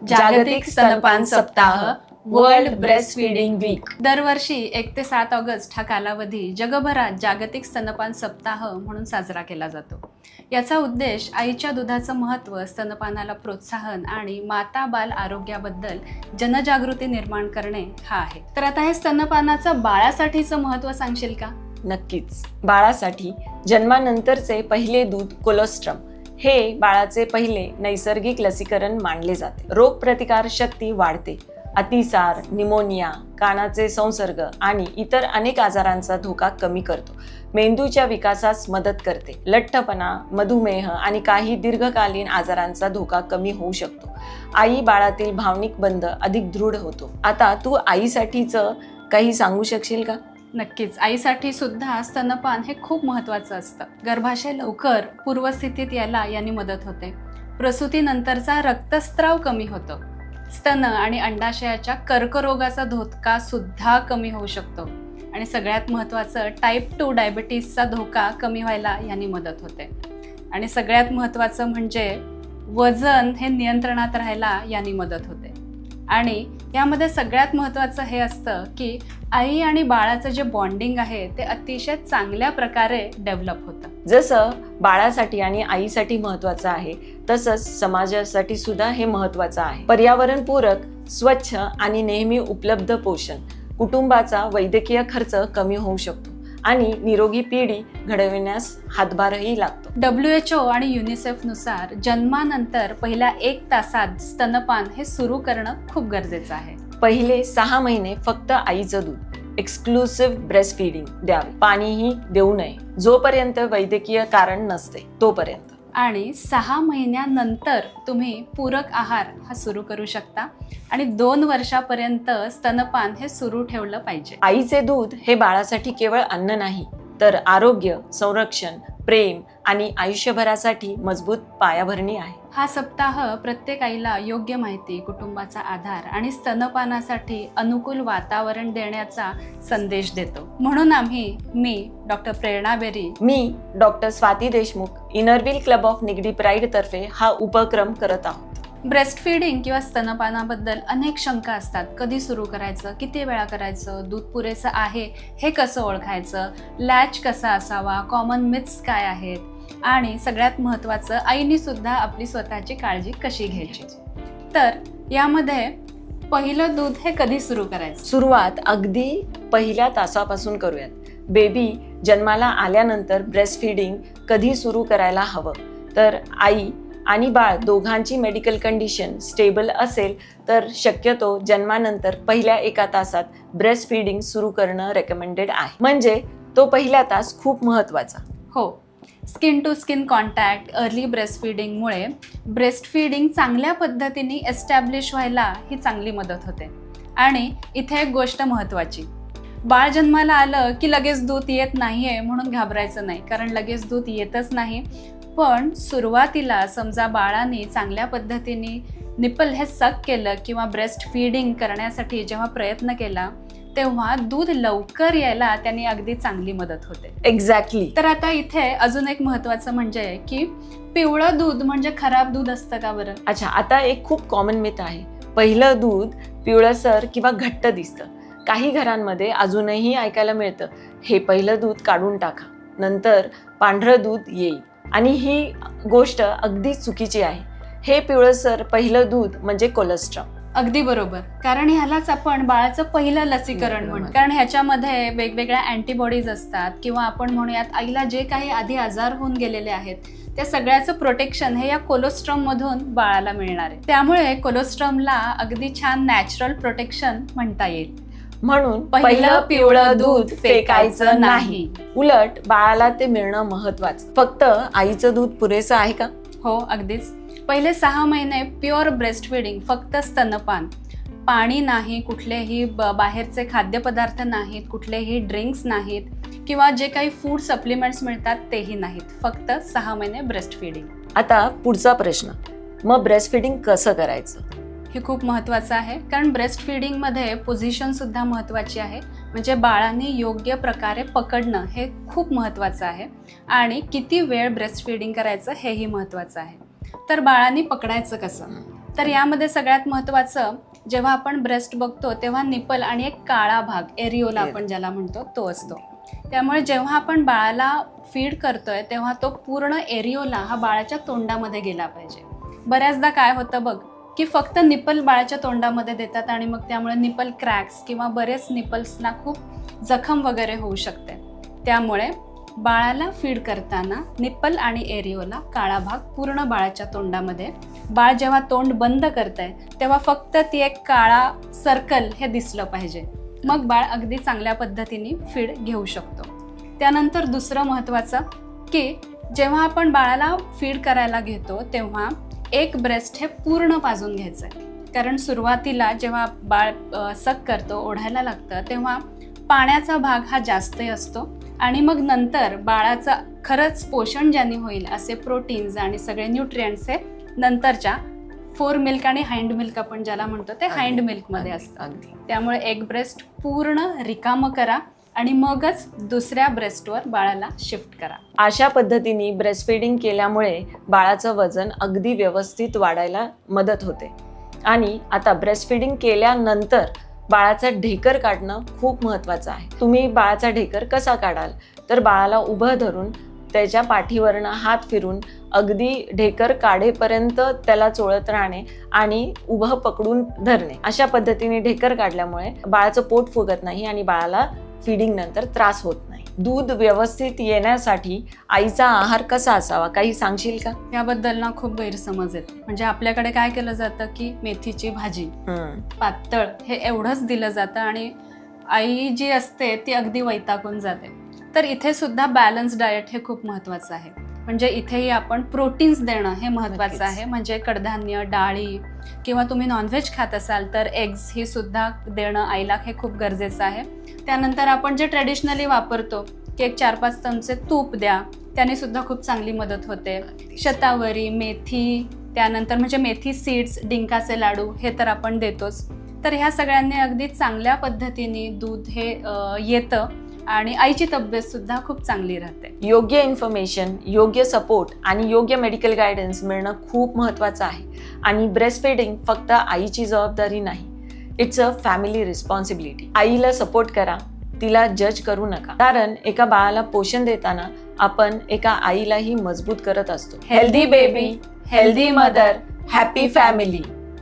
जागतिक स्तनपान सप्ताह, वर्ल्ड ब्रेस्ट फीडिंग वीक। दरवर्षी 1 ते 7 ऑगस्ट हा कालावधी जगभरात जागतिक स्तनपान सप्ताह म्हणून साजरा केला जातो। याचा उद्देश आईच्या दुधाचं महत्त्व, स्तनपानाला प्रोत्साहन आणि माता बाल आरोग्याबद्दल जनजागृती निर्माण करणे हा आहे। तर आता हे स्तनपानाचं बाळासाठीचं महत्त्व सांगशील का? नक्कीच। बाळासाठी जन्मानंतरचे पहिले दूध कोलोस्ट्रम हे बाळाचे पहिले नैसर्गिक लसीकरण मानले जाते। रोगप्रतिकार शक्ती वाढते, अतिसार, निमोनिया, कानाचे संसर्ग आणि इतर अनेक आजारांचा धोका कमी करतो, मेंदूच्या विकासास मदत करते, लठ्ठपणा, मधुमेह आणि काही दीर्घकालीन आजारांचा धोका कमी होऊ शकतो। आई बाळातील भावनिक बंध अधिक दृढ होतो। आता तू आईसाठीचं काही सांगू शकशील का? नक्कीच। आईसाठी सुद्धा स्तनपान हे खूप महत्त्वाचं असतं। गर्भाशय लवकर पूर्वस्थितीत यायला याने मदत होते, प्रसूतीनंतरचा रक्तस्त्राव कमी होतो, स्तन आणि अंडाशयाच्या कर्करोगाचा धोका सुद्धा कमी होऊ शकतो आणि सगळ्यात महत्त्वाचं टाईप 2 डायबिटीसचा धोका कमी व्हायला याने मदत होते आणि सगळ्यात महत्त्वाचं म्हणजे वजन हे नियंत्रणात राहायला याने मदत होते। आणि यामध्ये सगळ्यात महत्त्वाचं हे असतं की आई आणि बाळाचं जे बॉन्डिंग आहे ते अतिशय चांगल्या प्रकारे डेव्हलप होतं। जसं बाळासाठी आणि आईसाठी महत्त्वाचं आहे, तसंच समाजासाठी सुद्धा हे महत्त्वाचं आहे। पर्यावरणपूरक, स्वच्छ आणि नेहमी उपलब्ध पोषण, कुटुंबाचा वैद्यकीय खर्च कमी होऊ शकतो आणि निरोगी पिढी घडविण्यास हातभारही लागतो। WHO आणि युनिसेफ नुसार जन्मानंतर पहिल्या 1 तासात स्तनपान हे सुरू करणं खूप गरजेचं आहे। पहिले 6 महिने फक्त आईचं दूध, एक्सक्लुसिव्ह ब्रेस्ट फीडिंग द्यावे, पाणीही देऊ नये जोपर्यंत वैद्यकीय कारण नसते तोपर्यंत। आणि 6 महिन्यानंतर तुम्ही पूरक आहार हा सुरू करू शकता आणि 2 वर्षापर्यंत स्तनपान हे सुरू ठेवलं पाहिजे। आईचे दूध हे बाळासाठी केवळ अन्न नाही, तर आरोग्य, संरक्षण, प्रेम आणि आयुष्यभरासाठी मजबूत पायाभरणी आहे। हा सप्ताह प्रत्येक आईला योग्य माहिती, कुटुंबाचा आधार आणि स्तनपानासाठी अनुकूल वातावरण देण्याचा संदेश देतो। म्हणून मी डॉक्टर प्रेरणा बेरी, मी doctor Swati Deshmukh, Inner Wheel Club of Nigdi Pride तर्फे हा उपक्रम करत आहोत। ब्रेस्ट फीडिंग किंवा स्तनपानाबद्दल अनेक शंका असतात। कधी सुरू करायचं, किती वेळा करायचं, दूध पुरेसं आहे हे कसं ओळखायचं, लॅच कसा असावा, कॉमन मिथ्स काय आहेत आणि सगळ्यात महत्त्वाचं आईनी सुद्धा आपली स्वतःची काळजी कशी घ्यायची। तर यामध्ये पहिलं दूध हे कधी सुरू करायचं? सुरुवात अगदी पहिल्या तासापासून करूयात। बेबी जन्माला आल्यानंतर ब्रेस्ट फीडिंग कधी सुरू करायला हवं? तर आई आणि बाळ दोघांची मेडिकल कंडिशन स्टेबल असेल तर शक्यतो जन्मानंतर पहिल्या 1 तासात ब्रेस्ट फीडिंग सुरू करणं रेकमेंडेड आहे। म्हणजे तो पहिला तास खूप महत्त्वाचा। हो, skin to skin contact, early breast फीडिंगमुळे ब्रेस्ट फीडिंग चांगल्या पद्धतीने एस्टॅब्लिश व्हायला ही चांगली मदत होते। आणि इथे एक गोष्ट महत्त्वाची, बाळ जन्माला आलं की लगेच दूध येत नाहीये म्हणून घाबरायचं नाही, कारण लगेच दूध येतच नाही। पण सुरुवातीला समजा बाळाने चांगल्या पद्धतीने निप्पल हे सक केलं किंवा ब्रेस्ट फीडिंग करण्यासाठी जेव्हा प्रयत्न केला तेव्हा दूध लवकर यायला त्याने अगदी चांगली मदत होते। एक्झॅक्टली। तर आता इथे अजून एक महत्त्वाचं म्हणजे की पिवळं दूध म्हणजे खराब दूध असतं का बरं? अच्छा, आता एक खूप कॉमन मिथ आहे, पहिलं दूध पिवळसर किंवा घट्ट दिसतं। काही घरांमध्ये अजूनही ऐकायला मिळतं, हे पहिलं दूध काढून टाका, नंतर पांढरं दूध येईल, आणि ही गोष्ट अगदी चुकीची आहे। हे पिवळसर पहिलं दूध म्हणजे कोलेस्ट्रॉल। अगदी बरोबर, कारण ह्यालाच आपण बाळाचं पहिलं लसीकरण म्हणतो, कारण ह्याच्यामध्ये वेगवेगळ्या अँटीबॉडीज असतात किंवा आपण म्हणूयात आईला जे काही आधी आजार होऊन गेलेले आहेत त्या सगळ्याचं प्रोटेक्शन हे या कोलेस्ट्रॉम मधून बाळाला मिळणार आहे। त्यामुळे कोलेस्ट्रॉमला अगदी छान नॅचरल प्रोटेक्शन म्हणता येईल। म्हणून पहिलं पिवळं दूध फेकायचं नाही, उलट बाळाला ते मिळणं महत्वाचं। फक्त आईचं दूध पुरेसं आहे का? हो, अगदीच। पहिले 6 महिने प्युअर ब्रेस्ट फीडिंग, फक्त स्तनपान, पाणी नाही, कुठलेही बाहेरचे खाद्यपदार्थ नाहीत, कुठलेही ड्रिंक्स नाहीत किंवा जे काही फूड सप्लिमेंट्स मिळतात तेही नाहीत, फक्त 6 महिने ब्रेस्ट फीडिंग। आता पुढचा प्रश्न, मग ब्रेस्ट फीडिंग कसं करायचं? हे खूप महत्त्वाचं आहे, कारण ब्रेस्ट फीडिंगमध्ये पोझिशन सुद्धा महत्त्वाची आहे। म्हणजे बाळाने योग्य प्रकारे पकडणं हे खूप महत्त्वाचं आहे आणि किती वेळ ब्रेस्ट फीडिंग करायचं हेही महत्त्वाचं आहे। तर बाळाने पकडायचं कसं? तर यामध्ये सगळ्यात महत्त्वाचं, जेव्हा आपण ब्रेस्ट बघतो तेव्हा निपल आणि एक काळा भाग, एरिओला आपण ज्याला म्हणतो, तो असतो. त्यामुळे जेव्हा आपण बाळाला फीड करतोय तेव्हा तो पूर्ण एरिओला हा बाळाच्या तोंडामध्ये गेला पाहिजे. बऱ्याचदा काय होतं बघ, की फक्त निपल बाळाच्या तोंडामध्ये देतात आणि मग त्यामुळे निपल क्रॅक्स किंवा बरेच निपल्सना खूप जखम वगैरे होऊ शकते. त्यामुळे बाळाला फीड करताना निप्पल आणि एरिओला काळा भाग पूर्ण बाळाच्या तोंडामध्ये, बाळ जेव्हा तोंड बंद करतंय तेव्हा फक्त ती एक काळा सर्कल हे दिसलं पाहिजे. मग बाळ अगदी चांगल्या पद्धतीने फीड घेऊ शकतो. त्यानंतर दुसरं महत्त्वाचं, की जेव्हा आपण बाळाला फीड करायला घेतो तेव्हा एक ब्रेस्ट हे पूर्ण पाजून घ्यायचं आहे. कारण सुरुवातीला जेव्हा बाळ सक करतो, ओढायला लागतं, तेव्हा पाण्याचा भाग हा जास्त असतो आणि मग नंतर बाळाचं खरंच पोषण ज्याने होईल असे प्रोटीन्स आणि सगळे न्यूट्रिएंट्स हे नंतरच्या फोर मिल्क आणि हाइंड मिल्क आपण ज्याला म्हणतो ते हाइंड मिल्कमध्ये असतं. त्यामुळे एक ब्रेस्ट पूर्ण रिकामं करा आणि मगच दुसऱ्या ब्रेस्टवर बाळाला शिफ्ट करा. अशा पद्धतीने ब्रेस्टफीडिंग केल्यामुळे बाळाचं वजन अगदी व्यवस्थित वाढायला मदत होते. आणि आता ब्रेस्टफीडिंग केल्यानंतर बाळाचं ढेकर काढणं खूप महत्त्वाचं आहे. तुम्ही बाळाचा ढेकर कसा काढाल, तर बाळाला उभं धरून त्याच्या पाठीवरनं हात फिरून अगदी ढेकर काढेपर्यंत त्याला चोळत राहणे आणि उभं पकडून धरणे. अशा पद्धतीने ढेकर काढल्यामुळे बाळाचं पोट फुगत नाही आणि बाळाला फीडिंग नंतर त्रास होत नाही. दूध व्यवस्थित येण्यासाठी आईचा आहार कसा असावा, काही सांगशील का? याबद्दल ना खूप गैरसमज आहेत. म्हणजे आपल्याकडे काय केलं जातं की मेथीची भाजी, पातळ हे एवढंच दिलं जातं आणि आई जी असते ती अगदी वैतागून जाते. तर इथे सुद्धा बॅलन्स डाएट हे खूप महत्त्वाचं आहे. म्हणजे इथेही आपण प्रोटीन्स देणं हे महत्त्वाचं आहे. म्हणजे कडधान्य, डाळी किंवा तुम्ही नॉनव्हेज खात असाल तर एग्स ही सुद्धा देणं आईला हे खूप गरजेचं आहे. त्यानंतर आपण जे ट्रेडिशनली वापरतो की एक 4-5 चमचे तूप द्या, त्याने सुद्धा खूप चांगली मदत होते. शतावरी, मेथी, त्यानंतर म्हणजे मेथी सीड्स, डिंकाचे लाडू हे तर आपण देतोच. तर ह्या सगळ्यांनी अगदी चांगल्या पद्धतीने दूध हे येतं आणि आईची तब्येत सुद्धा खूप चांगली राहते. योग्य इन्फॉर्मेशन, योग्य सपोर्ट आणि योग्य मेडिकल गायडन्स मिळणं खूप महत्त्वाचं आहे. आणि ब्रेस्टफीडिंग फक्त आईची जबाबदारी नाही, इट्स अ फॅमिली रिस्पॉन्सिबिलिटी. आईला सपोर्ट करा, तिला जज करू नका. कारण एका बाळाला पोषण देताना आपण एका आईलाही मजबूत करत असतो. Healthy baby, healthy mother, happy family.